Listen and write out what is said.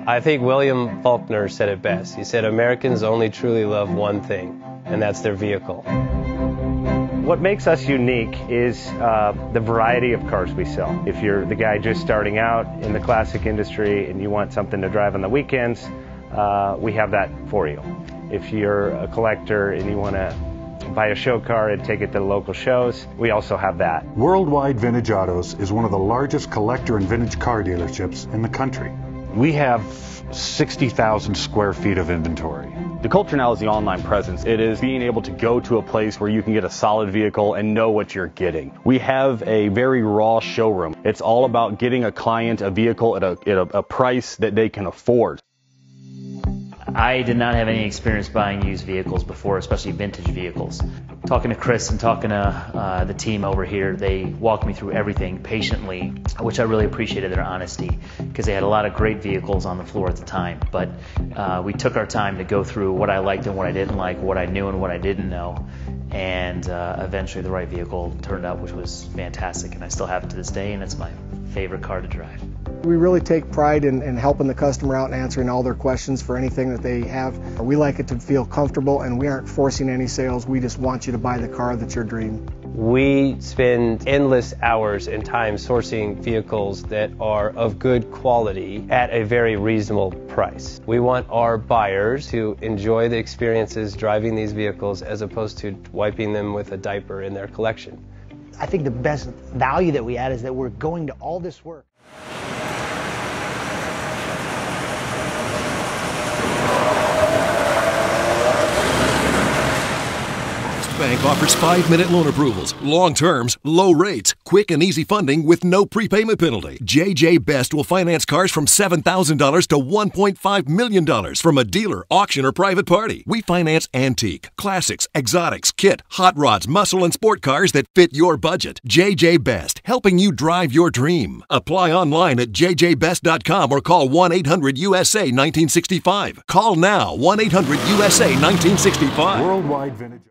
I think William Faulkner said it best. He said, Americans only truly love one thing, and that's their vehicle. What makes us unique is the variety of cars we sell. If you're the guy just starting out in the classic industry and you want something to drive on the weekends, we have that for you. If you're a collector and you want to buy a show car and take it to the local shows, we also have that. Worldwide Vintage Autos is one of the largest collector and vintage car dealerships in the country. We have 60,000 square feet of inventory. The culture now is the online presence. It is being able to go to a place where you can get a solid vehicle and know what you're getting. We have a very raw showroom. It's all about getting a client a vehicle at a price that they can afford. I did not have any experience buying used vehicles before, especially vintage vehicles. Talking to Chris and talking to the team over here, they walked me through everything patiently, which I really appreciated their honesty, because they had a lot of great vehicles on the floor at the time. But we took our time to go through what I liked and what I didn't like, what I knew and what I didn't know. And eventually the right vehicle turned up, which was fantastic. And I still have it to this day, and it's my favorite car to drive. We really take pride in helping the customer out and answering all their questions for anything that they have. We like it to feel comfortable, and we aren't forcing any sales. We just want you to buy the car that's your dream. We spend endless hours and time sourcing vehicles that are of good quality at a very reasonable price. We want our buyers to enjoy the experiences driving these vehicles as opposed to wiping them with a diaper in their collection. I think the best value that we add is that we're going to all this work. Bank offers 5-minute loan approvals, long terms, low rates, quick and easy funding with no prepayment penalty. JJ Best will finance cars from $7,000 to $1.5 million from a dealer, auction, or private party. We finance antique, classics, exotics, kit, hot rods, muscle, and sport cars that fit your budget. JJ Best, helping you drive your dream. Apply online at jjbest.com or call 1-800-USA-1965. Call now, 1-800-USA-1965. Worldwide Vintage